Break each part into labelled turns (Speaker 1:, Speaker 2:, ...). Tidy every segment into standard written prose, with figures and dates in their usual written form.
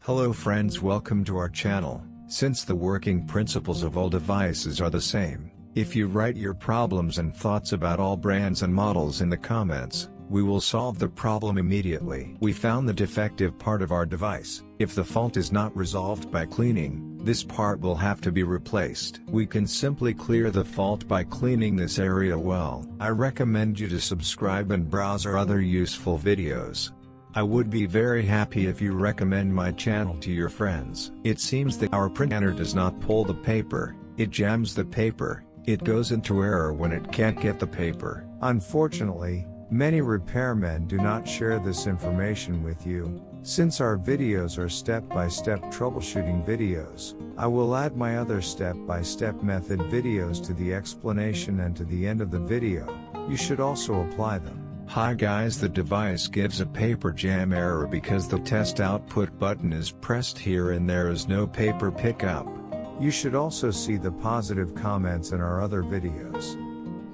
Speaker 1: Hello friends, welcome to our channel. Since the working principles of all devices are the same, if you write your problems and thoughts about all brands and models in the comments, we will solve the problem immediately. We found the defective part of our device. If the fault is not resolved by cleaning, this part will have to be replaced. We can simply clear the fault by cleaning this area well. I recommend you to subscribe and browse our other useful videos. I would be very happy if you recommend my channel to your friends. It seems that our printer does not pull the paper, it jams the paper, it goes into error when it can't get the paper. Unfortunately, many repairmen do not share this information with you. Since our videos are step-by-step troubleshooting videos, I will add my other step-by-step method videos to the explanation and to the end of the video. You should also apply them. Hi guys, the device gives a paper jam error because the test output button is pressed here and there is no paper pickup. You should also see the positive comments in our other videos.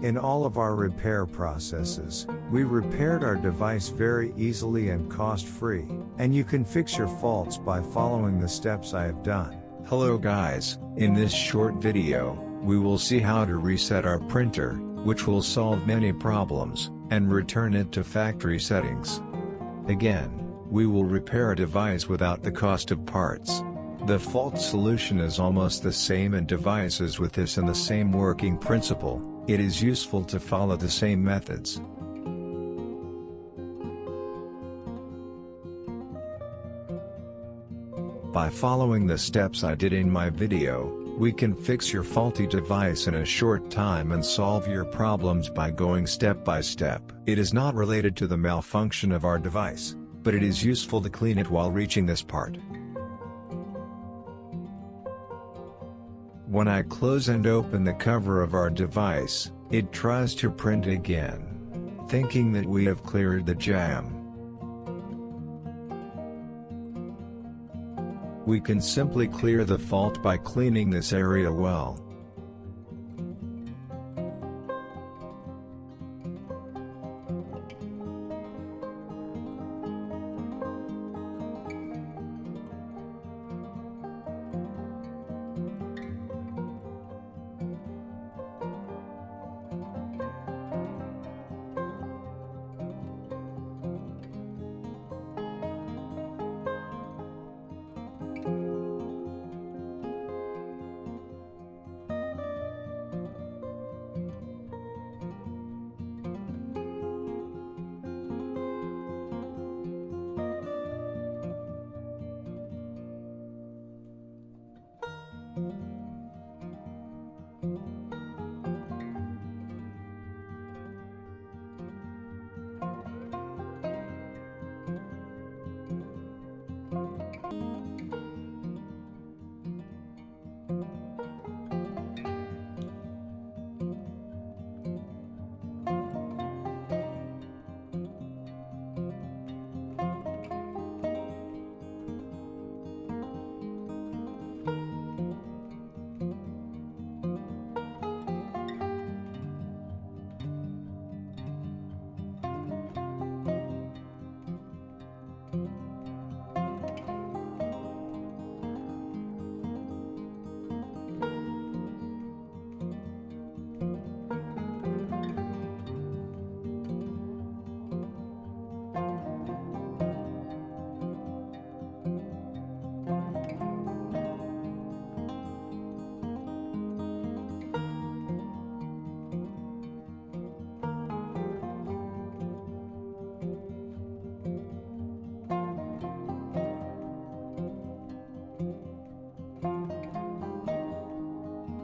Speaker 1: In all of our repair processes, we repaired our device very easily and cost-free, and you can fix your faults by following the steps I have done. Hello guys, in this short video, we will see how to reset our printer, which will solve many problems, and return it to factory settings. Again, we will repair a device without the cost of parts. The fault solution is almost the same in devices with this and the same working principle. It is useful to follow the same methods. By following the steps I did in my video, we can fix your faulty device in a short time and solve your problems by going step by step. It is not related to the malfunction of our device, but it is useful to clean it while reaching this part. When I close and open the cover of our device, it tries to print again, thinking that we have cleared the jam. We can simply clear the fault by cleaning this area well.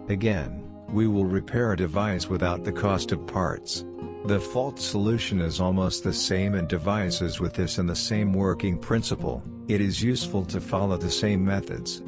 Speaker 1: Again, we will repair a device without the cost of parts. The fault solution is almost the same in devices with this and the same working principle. It is useful to follow the same methods.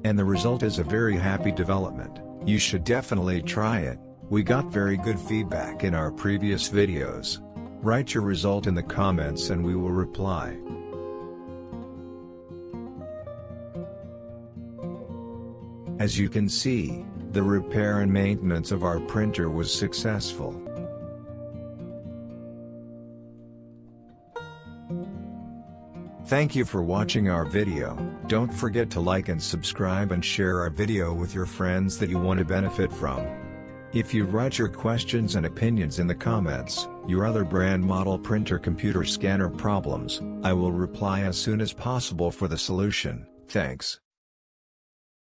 Speaker 1: And the result is a very happy development. You should definitely try it. We got very good feedback in our previous videos. Write your result in the comments and we will reply. As you can see, the repair and maintenance of our printer was successful. Thank you for watching our video. Don't forget to like and subscribe and share our video with your friends that you want to benefit from. If you write your questions and opinions in the comments, your other brand model printer computer scanner problems, I will reply as soon as possible for the solution. Thanks.